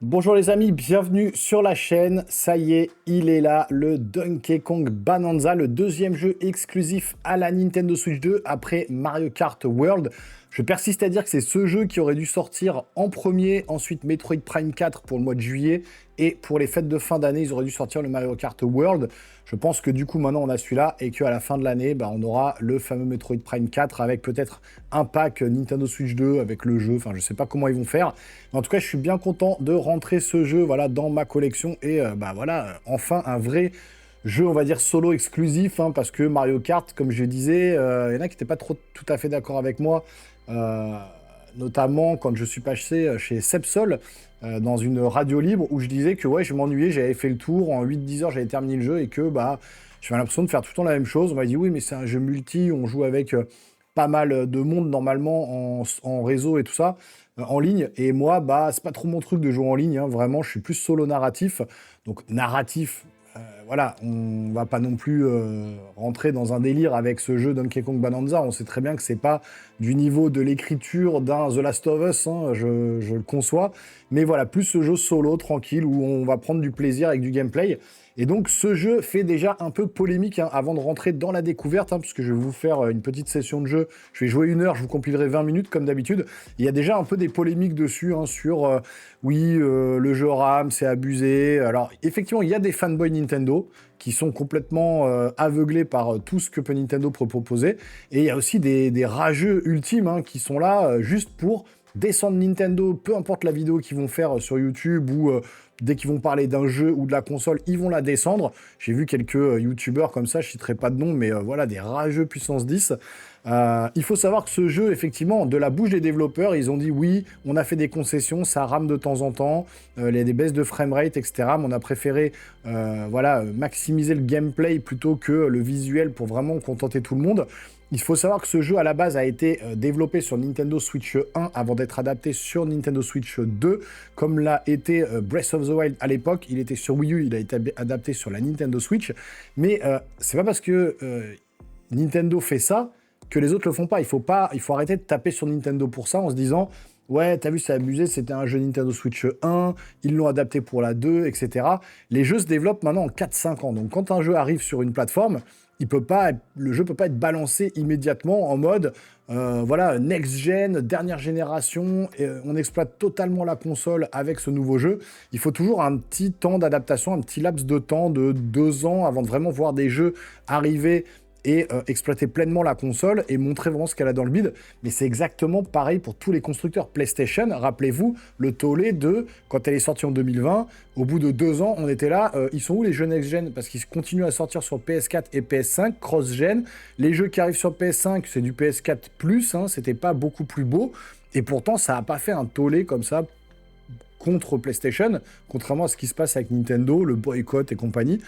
Bonjour les amis, bienvenue sur la chaîne. Ça y est, il est là, le Donkey Kong Bonanza, le deuxième jeu exclusif à la Nintendo Switch 2 après Mario Kart World. Je persiste à dire que c'est ce jeu qui aurait dû sortir en premier, ensuite Metroid Prime 4 pour le mois de juillet, et pour les fêtes de fin d'année, ils auraient dû sortir le Mario Kart World. Je pense que du coup, maintenant, on a celui-là, et qu'à la fin de l'année, on aura le fameux Metroid Prime 4 avec peut-être un pack Nintendo Switch 2 avec le jeu. Enfin, je sais pas comment ils vont faire. Mais en tout cas, je suis bien content de rentrer ce jeu dans ma collection. Et enfin, un vrai jeu, on va dire, solo exclusif, hein, parce que Mario Kart, comme je disais, il y en a qui n'étaient pas tout à fait d'accord avec moi. Euh, Notamment quand je suis passé chez Sepsol dans une radio libre où je disais que ouais, je m'ennuyais, j'avais fait le tour, en 8-10 heures j'avais terminé le jeu et que j'avais l'impression de faire tout le temps la même chose. On m'a dit oui mais c'est un jeu multi, on joue avec pas mal de monde normalement en réseau et tout ça, en ligne, et moi c'est pas trop mon truc de jouer en ligne, hein, vraiment je suis plus solo narratif, donc narratif. Voilà, on va pas non plus rentrer dans un délire avec ce jeu Donkey Kong Bonanza. On sait très bien que c'est pas du niveau de l'écriture d'un The Last of Us, hein, je le conçois. Mais voilà, plus ce jeu solo, tranquille, où on va prendre du plaisir avec du gameplay. Et donc ce jeu fait déjà un peu polémique, hein, avant de rentrer dans la découverte, hein, puisque je vais vous faire une petite session de jeu. Je vais jouer 1 heure, je vous compilerai 20 minutes comme d'habitude. Il y a déjà un peu des polémiques dessus, hein, sur le jeu RAM, c'est abusé. Alors effectivement, il y a des fanboys Nintendo qui sont complètement aveuglés par tout ce que peut Nintendo proposer. Et il y a aussi des rageux ultimes, hein, qui sont là juste pour descendre Nintendo, peu importe la vidéo qu'ils vont faire sur YouTube ou dès qu'ils vont parler d'un jeu ou de la console, ils vont la descendre. J'ai vu quelques youtubeurs comme ça, je citerai pas de nom, mais voilà, des rageux puissance 10. Il faut savoir que ce jeu, effectivement, de la bouche des développeurs, ils ont dit oui, on a fait des concessions, ça rame de temps en temps, il y a des baisses de framerate, etc. Mais on a préféré maximiser le gameplay plutôt que le visuel pour vraiment contenter tout le monde. Il faut savoir que ce jeu, à la base, a été développé sur Nintendo Switch 1 avant d'être adapté sur Nintendo Switch 2, comme l'a été Breath of the Wild à l'époque. Il était sur Wii U, il a été adapté sur la Nintendo Switch. Mais c'est pas parce que Nintendo fait ça que les autres le font pas. Il faut arrêter de taper sur Nintendo pour ça en se disant ouais, t'as vu, c'est abusé, c'était un jeu Nintendo Switch 1, ils l'ont adapté pour la 2, etc. Les jeux se développent maintenant en 4-5 ans. Donc quand un jeu arrive sur une plateforme, le jeu peut pas être balancé immédiatement en mode next-gen, dernière génération, et on exploite totalement la console avec ce nouveau jeu. Il faut toujours un petit temps d'adaptation, un petit laps de temps de 2 ans avant de vraiment voir des jeux arriver et exploiter pleinement la console et montrer vraiment ce qu'elle a dans le bide. Mais c'est exactement pareil pour tous les constructeurs. PlayStation, rappelez-vous, le tollé de, quand elle est sortie en 2020, au bout de 2 ans, on était là, ils sont où les jeux next-gen? Parce qu'ils continuent à sortir sur PS4 et PS5, cross-gen. Les jeux qui arrivent sur PS5, c'est du PS4+, hein, c'était pas beaucoup plus beau. Et pourtant, ça n'a pas fait un tollé comme ça contre PlayStation, contrairement à ce qui se passe avec Nintendo, le boycott et compagnie.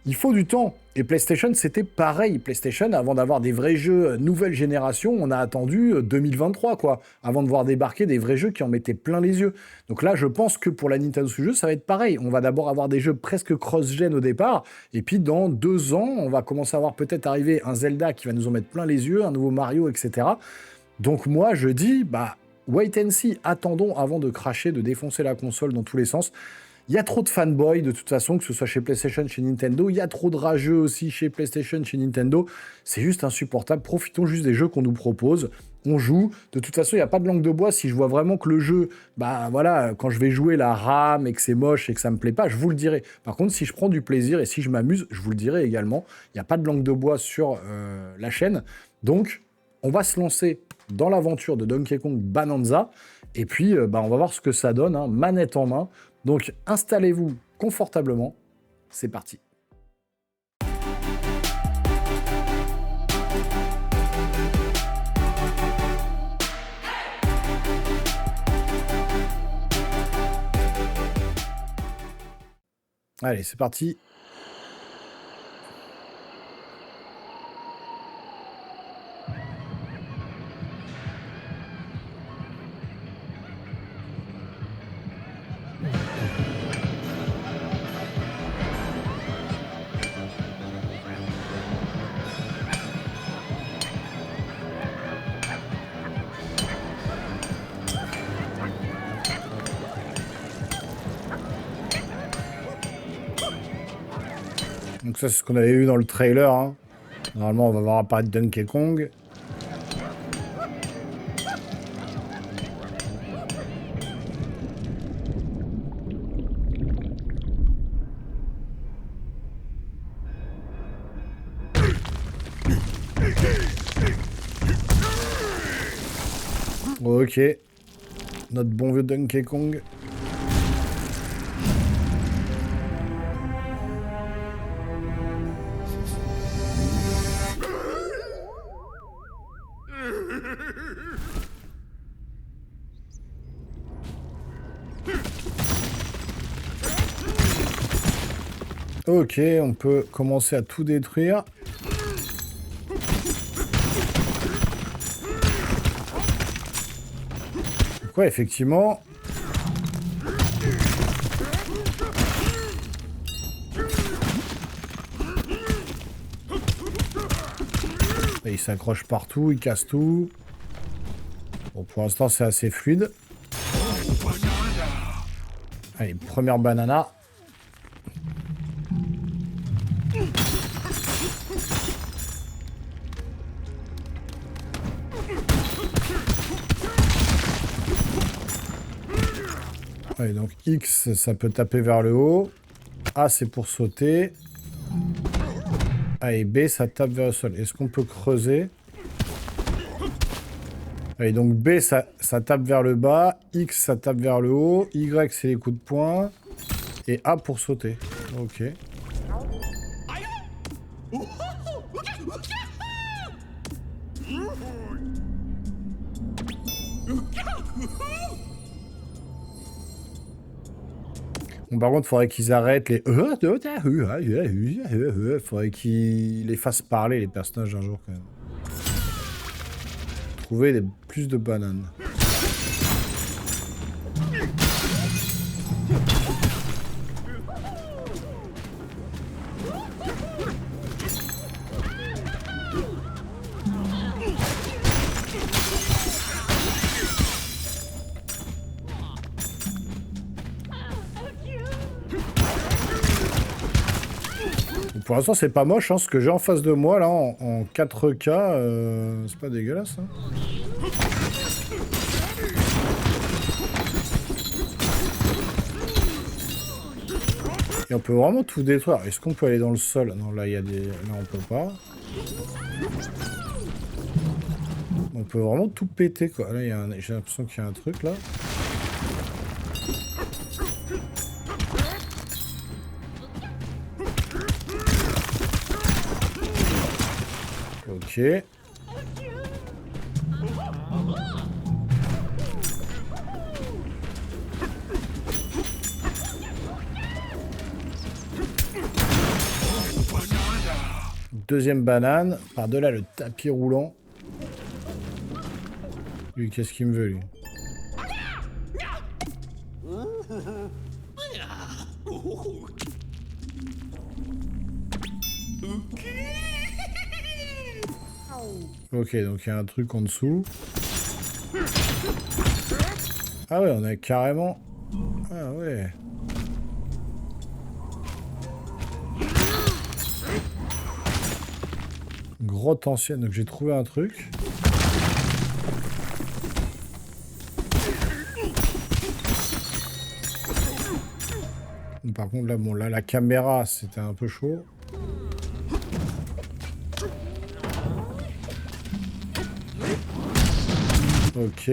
Il faut du temps. Et PlayStation, c'était pareil. PlayStation, avant d'avoir des vrais jeux nouvelle génération, on a attendu 2023, quoi, avant de voir débarquer des vrais jeux qui en mettaient plein les yeux. Donc là, je pense que pour la Nintendo Switch 2, ça va être pareil. On va d'abord avoir des jeux presque cross-gen au départ, et puis dans 2 ans, on va commencer à voir peut-être arriver un Zelda qui va nous en mettre plein les yeux, un nouveau Mario, etc. Donc moi, je dis, wait and see, attendons avant de cracher, de défoncer la console dans tous les sens. Il y a trop de fanboys, de toute façon, que ce soit chez PlayStation, chez Nintendo. Il y a trop de rageux aussi chez PlayStation, chez Nintendo. C'est juste insupportable. Profitons juste des jeux qu'on nous propose. On joue. De toute façon, il n'y a pas de langue de bois. Si je vois vraiment que le jeu, quand je vais jouer la RAM et que c'est moche et que ça me plaît pas, je vous le dirai. Par contre, si je prends du plaisir et si je m'amuse, je vous le dirai également. Il n'y a pas de langue de bois sur la chaîne. Donc, on va se lancer dans l'aventure de Donkey Kong Bonanza. Et puis, on va voir ce que ça donne, hein, manette en main. Donc, installez-vous confortablement. C'est parti. Allez, c'est parti. Donc ça, c'est ce qu'on avait vu dans le trailer. Hein. Normalement, on va voir apparaître Donkey Kong. Ok. Notre bon vieux Donkey Kong. Ok, on peut commencer à tout détruire. Donc ouais, effectivement. Et il s'accroche partout, il casse tout. Bon, pour l'instant, c'est assez fluide. Allez, première banana. Allez, donc X, ça peut taper vers le haut. A, c'est pour sauter. A et B, ça tape vers le sol. Est-ce qu'on peut creuser? Allez, donc B, ça tape vers le bas. X, ça tape vers le haut. Y, c'est les coups de poing. Et A pour sauter. Ok. Bon, par contre, il faudrait qu'ils arrêtent les... Il faudrait qu'ils les fassent parler, les personnages, un jour, quand même. Trouver plus de bananes. Pour l'instant, c'est pas moche, hein, ce que j'ai en face de moi, là, en 4K, c'est pas dégueulasse. Hein. Et on peut vraiment tout détruire. Est-ce qu'on peut aller dans le sol? Non, là, il y a des... Là, on peut pas. On peut vraiment tout péter, quoi. Là, j'ai l'impression qu'il y a un truc, là. Ok. Deuxième banane. Par-delà le tapis roulant. Lui, qu'est-ce qu'il me veut, lui? Ok, donc il y a un truc en dessous. Ah ouais, on a carrément... Ah ouais. Grotte ancienne, donc j'ai trouvé un truc. Par contre, là, bon, là, la caméra, c'était un peu chaud. Ok.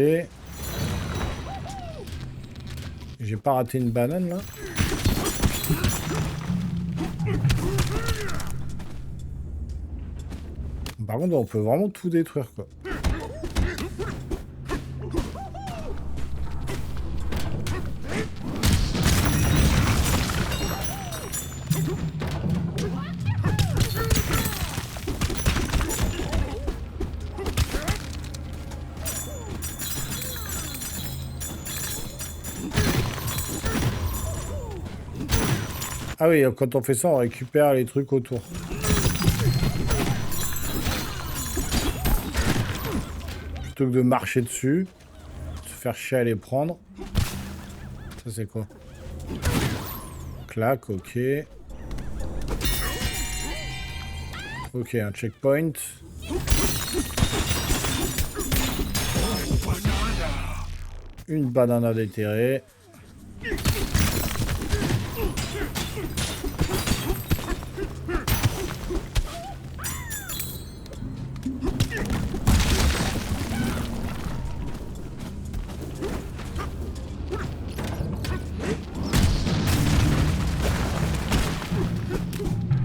J'ai pas raté une banane, là. Par contre, on peut vraiment tout détruire, quoi. Ah oui, quand on fait ça, on récupère les trucs autour. Plutôt que de marcher dessus, se faire chier à les prendre. Ça, c'est quoi? Clac, ok. Ok, un checkpoint. Une banana déterrée.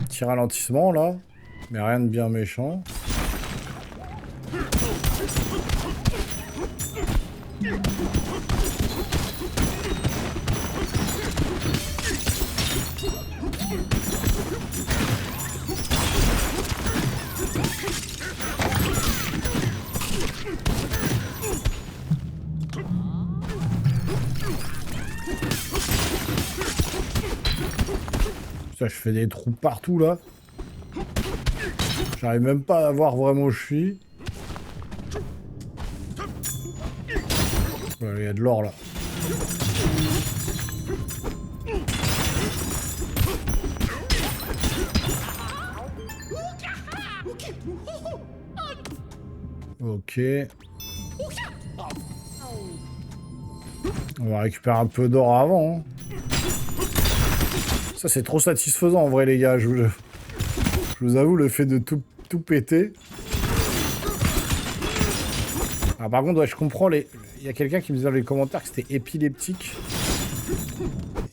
Petit ralentissement là, mais rien de bien méchant. Putain, je fais des trous partout là. J'arrive même pas à voir vraiment où je suis. Il y a de l'or là. Ok. On va récupérer un peu d'or avant. Hein. Ça c'est trop satisfaisant en vrai les gars. Je vous avoue le fait de tout péter. Ah, par contre ouais, je comprends les... Il y a quelqu'un qui me disait dans les commentaires que c'était épileptique.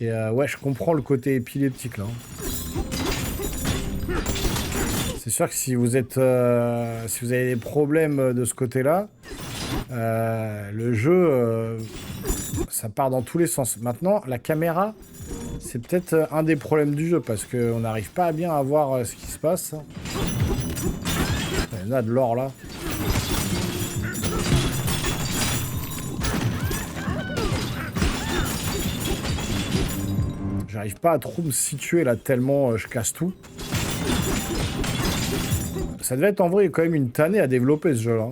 Et ouais je comprends le côté épileptique là. C'est sûr que si vous êtes, si vous avez des problèmes de ce côté-là, le jeu, ça part dans tous les sens. Maintenant, la caméra, c'est peut-être un des problèmes du jeu parce qu'on n'arrive pas à bien voir ce qui se passe. Il y en a de l'or là. J'arrive pas à trop me situer là tellement je casse tout. Ça devait être en vrai quand même une tannée à développer ce jeu-là.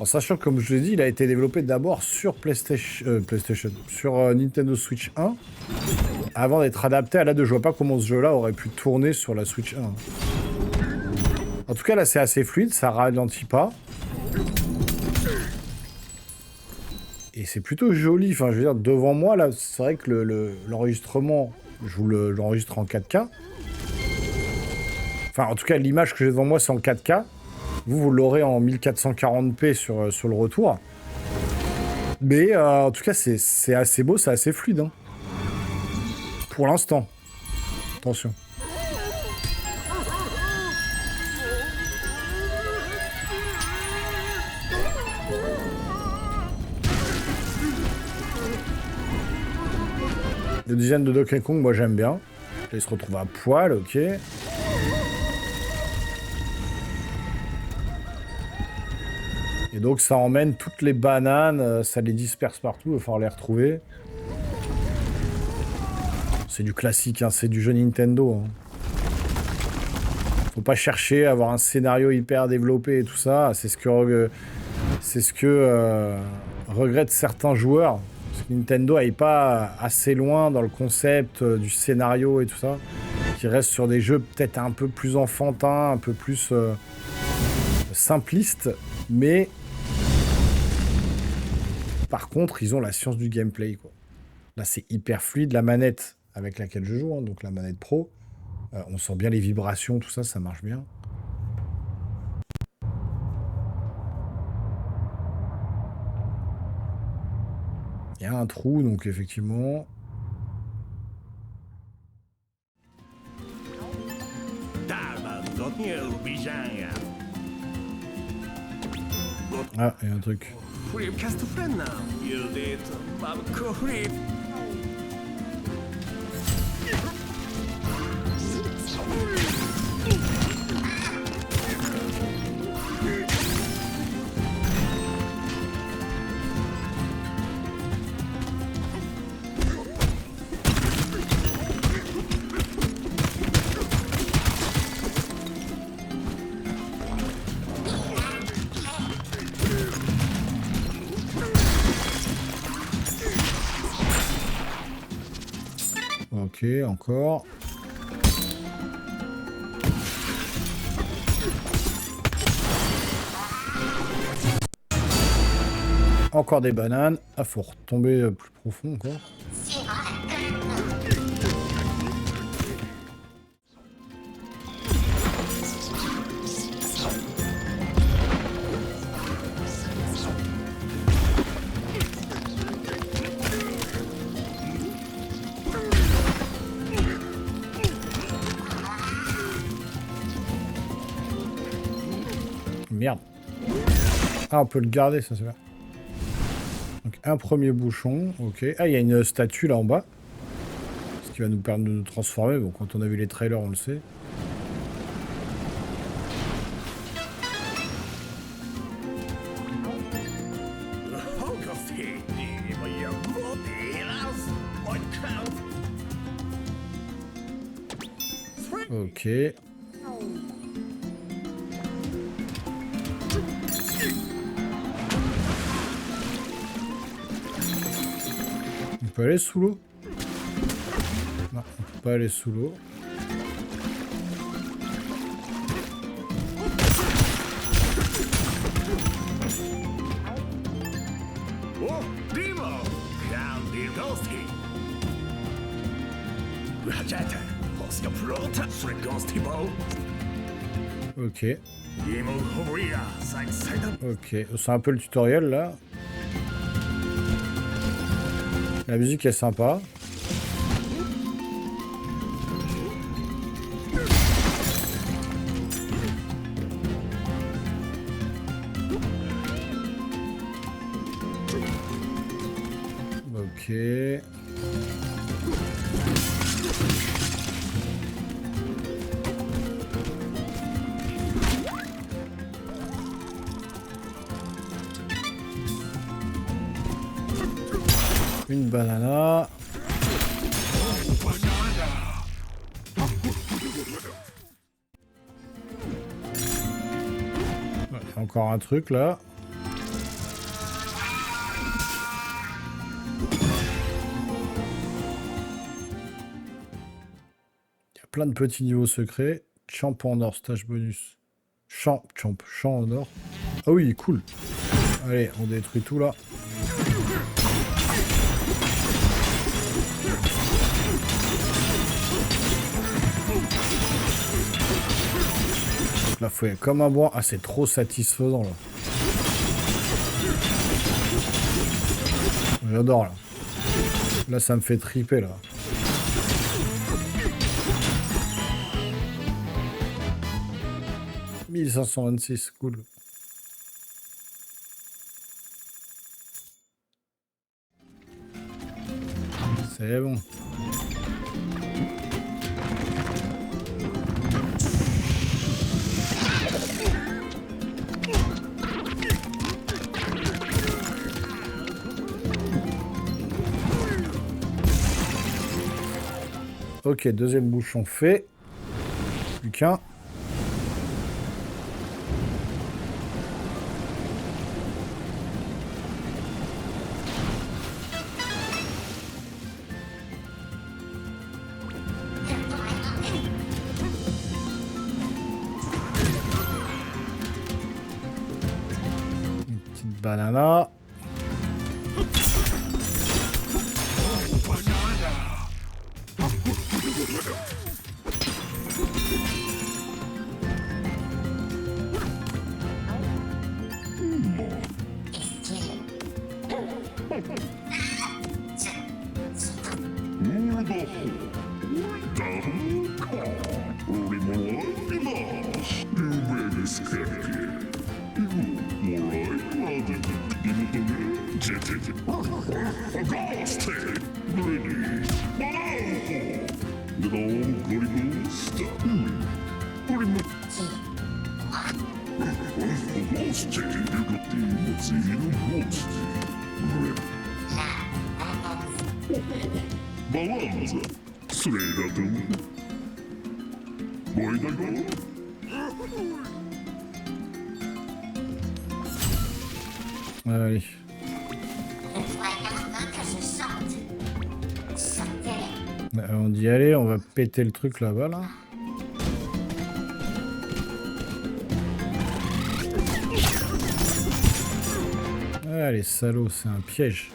En sachant que, comme je l'ai dit, il a été développé d'abord sur PlayStation, sur Nintendo Switch 1, avant d'être adapté à la 2. Je vois pas comment ce jeu-là aurait pu tourner sur la Switch 1. En tout cas, là, c'est assez fluide, ça ralentit pas. Et c'est plutôt joli. Enfin, je veux dire, devant moi, là, c'est vrai que l'enregistrement, je vous l'enregistre en 4K. Enfin, en tout cas, l'image que j'ai devant moi, c'est en 4K. Vous l'aurez en 1440p sur le retour. Mais en tout cas, c'est assez beau, c'est assez fluide. Hein. Pour l'instant. Attention. Le design de Donkey Kong, moi j'aime bien. Là, il se retrouve à poil, ok. Et donc ça emmène toutes les bananes, ça les disperse partout, il va falloir les retrouver. C'est du classique, hein, c'est du jeu Nintendo. Hein. Faut pas chercher à avoir un scénario hyper développé et tout ça. C'est ce que regrettent certains joueurs. Parce que Nintendo n'aille pas assez loin dans le concept du scénario et tout ça. Qui reste sur des jeux peut-être un peu plus enfantins, un peu plus simplistes. Mais par contre, ils ont la science du gameplay, quoi. Là, c'est hyper fluide. La manette avec laquelle je joue, hein, donc la manette pro, on sent bien les vibrations, tout ça, ça marche bien. Il y a un trou, donc effectivement... Ah, il y a un truc. Ok, encore. Encore des bananes. Ah, faut retomber plus profond encore. Merde. Ah, on peut le garder, ça c'est bien. Donc un premier bouchon, ok. Ah, il y a une statue là en bas. Ce qui va nous permettre de nous transformer. Bon, quand on a vu les trailers, on le sait. Ok. On peut aller sous l'eau? Non, on peut pas aller sous l'eau. Ok. Ok, c'est un peu le tutoriel là. La musique est sympa. Ok. Une banana. Ouais, encore un truc là. Il y a plein de petits niveaux secrets. Champ en or, stage bonus. Champ en or. Ah oui, cool. Allez, on détruit tout là. La fouille comme un bois. Ah, c'est trop satisfaisant là. J'adore là. Là, ça me fait triper là. « 1526, cool. » C'est bon. Ok, deuxième bouchon fait. Plus qu'un. Une petite banana. Allez. On dit allez, on va péter le truc là-bas là. Ah, les salauds, c'est un piège.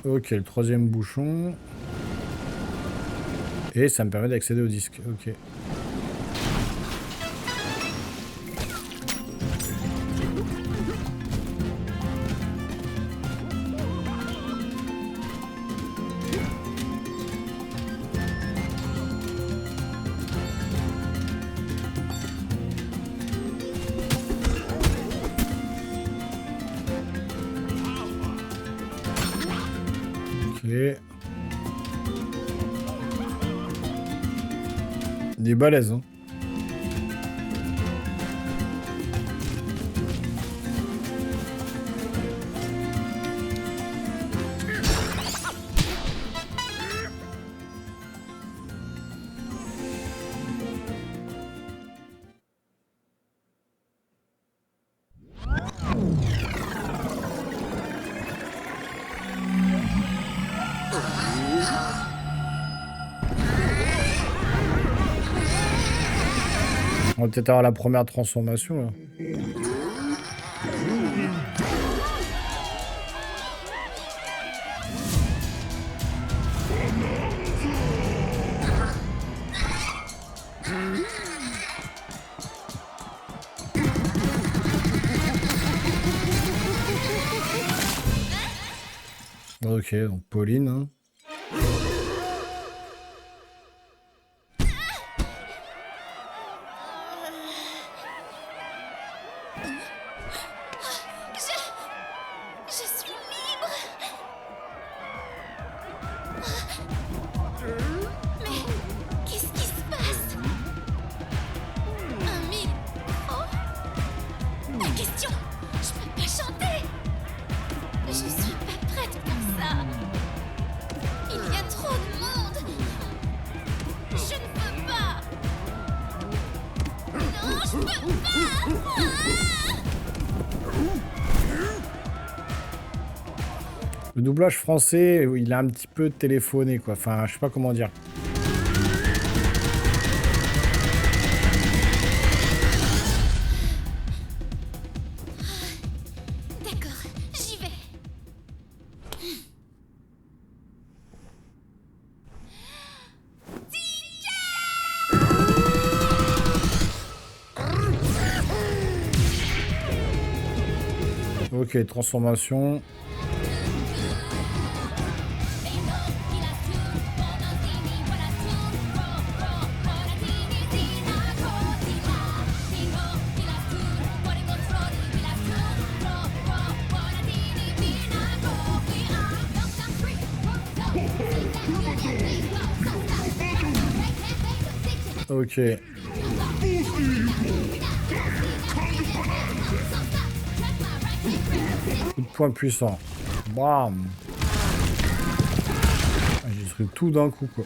Ok, le troisième bouchon. Et ça me permet d'accéder au disque. Ok. Des balaises, hein. On va peut-être avoir la première transformation, là. Ok, donc Pauline, hein. Je suis libre. Mais qu'est-ce qui se passe? Un micro? La question, je peux pas chanter. Je suis pas prête pour ça. Il y a trop de monde. Je ne peux pas. Non, je peux pas. Le doublage français, il a un petit peu téléphoné, quoi. Enfin, je sais pas comment dire. D'accord, j'y vais. Ok, transformation. Ok. Coup de poing puissant. Bam. J'ai détruit tout d'un coup, quoi.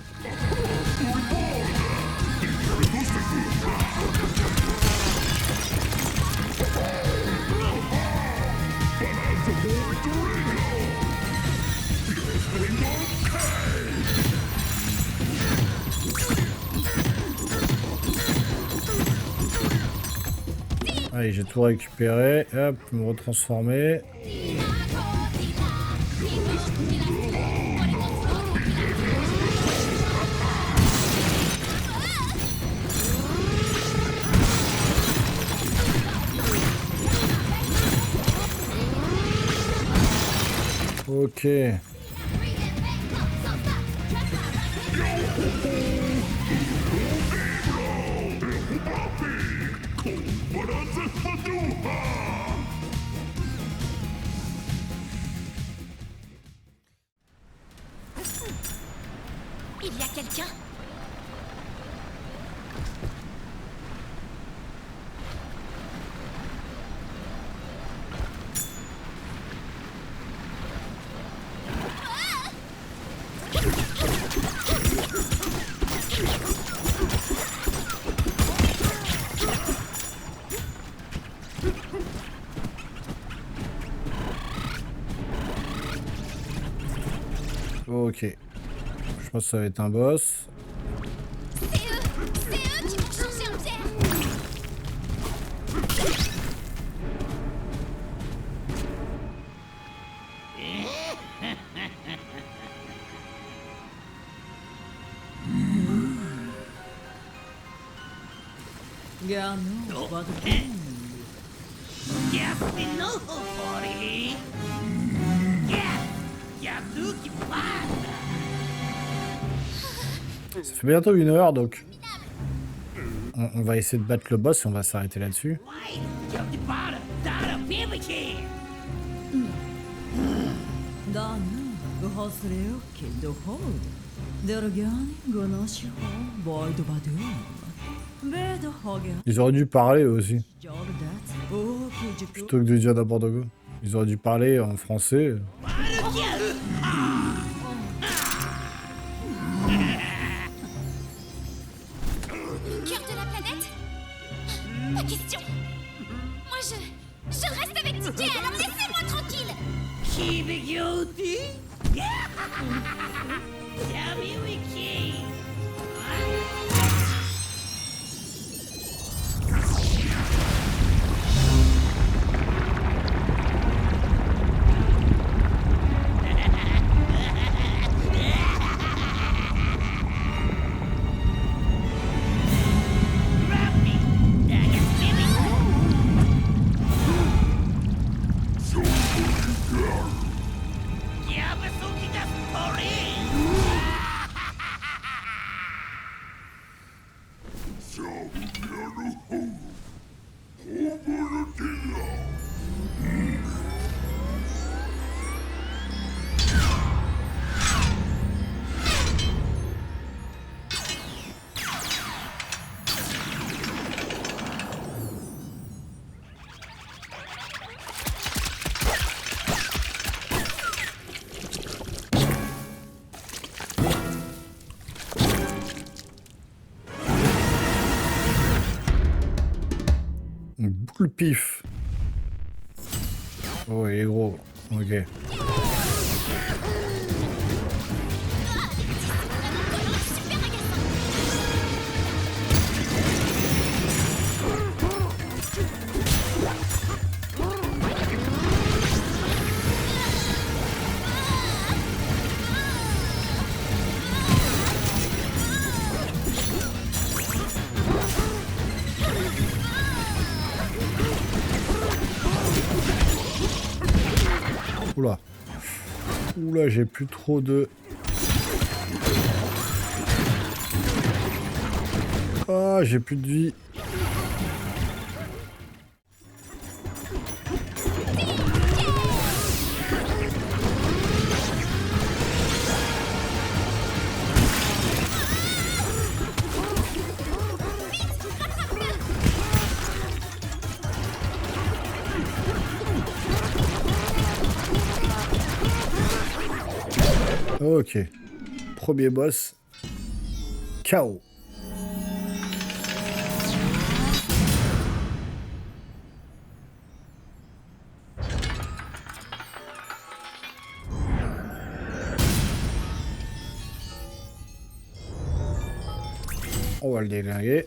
Allez, j'ai tout récupéré. Hop, me retransformer. Ok. Il y a quelqu'un? pense que ça va être un boss. C'est eux qui m'ont changé en pierre. Ça fait bientôt 1 heure, donc on va essayer de battre le boss et on va s'arrêter là-dessus. Ils auraient dû parler eux aussi, plutôt que de dire n'importe quoi. Ils auraient dû parler en français. Le cœur de la planète? Pas question. Moi, je reste avec Ticket, alors laissez-moi tranquille. Boule pif. Oh, il est gros. Ok. Oula. Oula, j'ai plus trop de... Ah, j'ai plus de vie. Ok. Premier boss. KO. On va le déglinguer.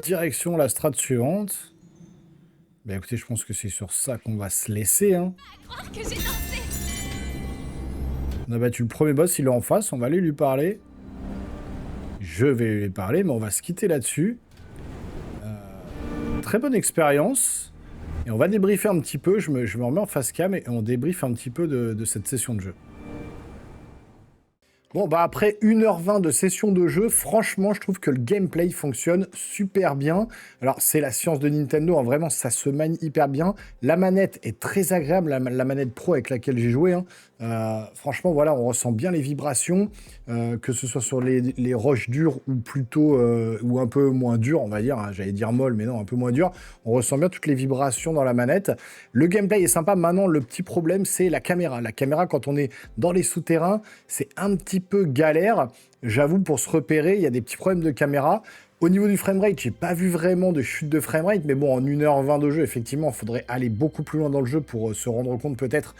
Direction la strate suivante. Bah écoutez, je pense que c'est sur ça qu'on va se laisser. Hein. Croire que j'ai dansé. On a battu le premier boss, il est en face, on va aller lui parler. Je vais lui parler, mais on va se quitter là-dessus. Très bonne expérience. Et on va débriefer un petit peu, je me remets en face cam et on débriefe un petit peu de cette session de jeu. Bon, bah après 1h20 de session de jeu, franchement, je trouve que le gameplay fonctionne super bien. Alors, c'est la science de Nintendo, hein, vraiment, ça se manie hyper bien. La manette est très agréable, la manette pro avec laquelle j'ai joué. Hein. Franchement, voilà, on ressent bien les vibrations, que ce soit sur les roches dures ou plutôt ou un peu moins dures, on va dire. Hein, j'allais dire molle, mais non, un peu moins dur. On ressent bien toutes les vibrations dans la manette. Le gameplay est sympa. Maintenant, le petit problème, c'est la caméra. La caméra, quand on est dans les souterrains, c'est un petit peu galère. J'avoue, pour se repérer, il y a des petits problèmes de caméra. Au niveau du framerate, j'ai pas vu vraiment de chute de framerate, mais bon, en 1h20 de jeu, effectivement, il faudrait aller beaucoup plus loin dans le jeu pour se rendre compte peut-être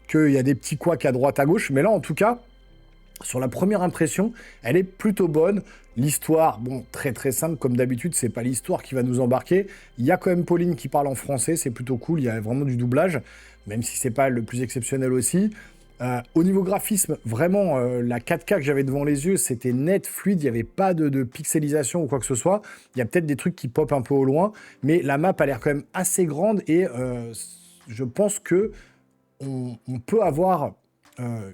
qu'il y a des petits couacs à droite, à gauche. Mais là, en tout cas, sur la première impression, elle est plutôt bonne. L'histoire, bon, très très simple, comme d'habitude, c'est pas l'histoire qui va nous embarquer. Il y a quand même Pauline qui parle en français, c'est plutôt cool, il y a vraiment du doublage, même si c'est pas le plus exceptionnel aussi. Au niveau graphisme, vraiment, la 4K que j'avais devant les yeux, c'était net, fluide, il n'y avait pas de pixelisation ou quoi que ce soit. Il y a peut-être des trucs qui popent un peu au loin, mais la map a l'air quand même assez grande et je pense que on peut avoir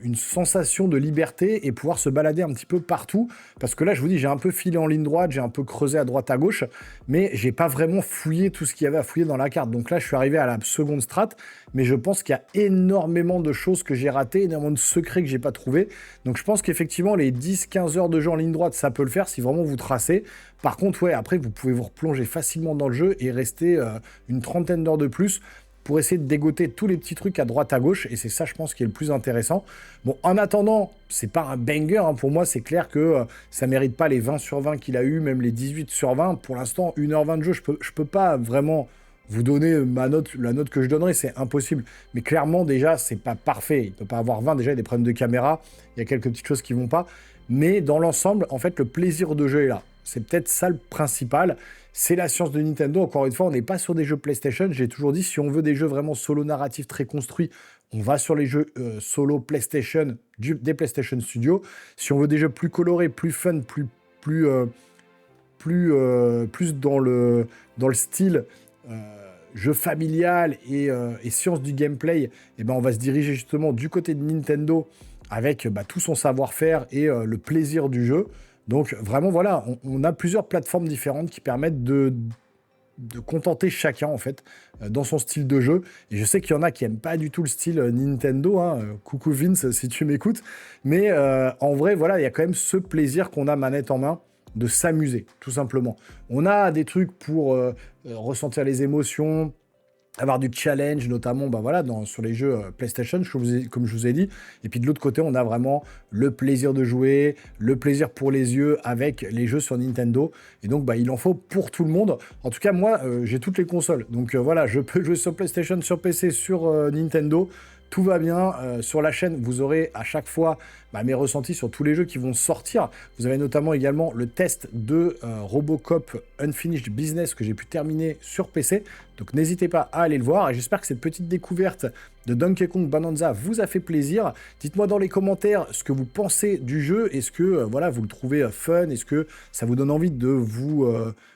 une sensation de liberté et pouvoir se balader un petit peu partout. Parce que là, je vous dis, j'ai un peu filé en ligne droite, j'ai un peu creusé à droite à gauche, mais j'ai pas vraiment fouillé tout ce qu'il y avait à fouiller dans la carte. Donc là, je suis arrivé à la seconde strat, mais je pense qu'il y a énormément de choses que j'ai ratées, énormément de secrets que j'ai pas trouvés. Donc je pense qu'effectivement, les 10-15 heures de jeu en ligne droite, ça peut le faire si vraiment vous tracez. Par contre, ouais, après, vous pouvez vous replonger facilement dans le jeu et rester une trentaine d'heures de plus pour essayer de dégoter tous les petits trucs à droite à gauche, et c'est ça, je pense, qui est le plus intéressant. Bon, en attendant, c'est pas un banger, hein, pour moi, c'est clair que ça mérite pas les 20 sur 20 qu'il a eu, même les 18 sur 20. Pour l'instant, 1h20 de jeu, je peux pas vraiment vous donner ma note, la note que je donnerais, c'est impossible. Mais clairement, déjà, c'est pas parfait. Il peut pas avoir 20, déjà, il y a des problèmes de caméra, il y a quelques petites choses qui vont pas. Mais dans l'ensemble, en fait, le plaisir de jeu est là. C'est peut-être ça le principal. C'est la science de Nintendo. Encore une fois, on n'est pas sur des jeux PlayStation. J'ai toujours dit, si on veut des jeux vraiment solo narratifs très construits, on va sur les jeux solo PlayStation, des PlayStation Studios. Si on veut des jeux plus colorés, plus fun, plus dans le style jeu familial et science du gameplay, eh ben on va se diriger justement du côté de Nintendo avec tout son savoir-faire et le plaisir du jeu. Donc vraiment, voilà, on a plusieurs plateformes différentes qui permettent de contenter chacun, en fait, dans son style de jeu. Et je sais qu'il y en a qui n'aiment pas du tout le style Nintendo, hein. Coucou Vince, si tu m'écoutes. Mais en vrai, voilà, il y a quand même ce plaisir qu'on a manette en main de s'amuser, tout simplement. On a des trucs pour ressentir les émotions, avoir du challenge, notamment voilà, sur les jeux PlayStation, comme je vous ai dit. Et puis de l'autre côté, on a vraiment le plaisir de jouer, le plaisir pour les yeux avec les jeux sur Nintendo. Et donc, il en faut pour tout le monde. En tout cas, moi, j'ai toutes les consoles. Donc voilà, je peux jouer sur PlayStation, sur PC, sur Nintendo. Tout va bien. Sur la chaîne, vous aurez à chaque fois mes ressentis sur tous les jeux qui vont sortir. Vous avez notamment également le test de Robocop Unfinished Business que j'ai pu terminer sur PC. Donc n'hésitez pas à aller le voir. Et j'espère que cette petite découverte de Donkey Kong Bonanza vous a fait plaisir. Dites-moi dans les commentaires ce que vous pensez du jeu. Est-ce que voilà, vous le trouvez fun? Est-ce que ça vous donne envie de vous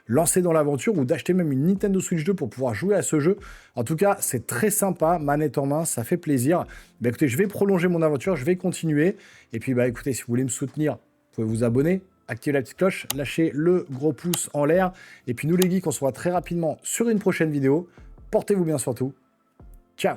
lancer dans l'aventure ou d'acheter même une Nintendo Switch 2 pour pouvoir jouer à ce jeu? En tout cas, c'est très sympa, manette en main, ça fait plaisir. Écoutez, je vais prolonger mon aventure, je vais continuer. Et puis, écoutez, si vous voulez me soutenir, vous pouvez vous abonner, activer la petite cloche, lâcher le gros pouce en l'air. Et puis, nous les geeks, on se voit très rapidement sur une prochaine vidéo. Portez-vous bien surtout. Ciao!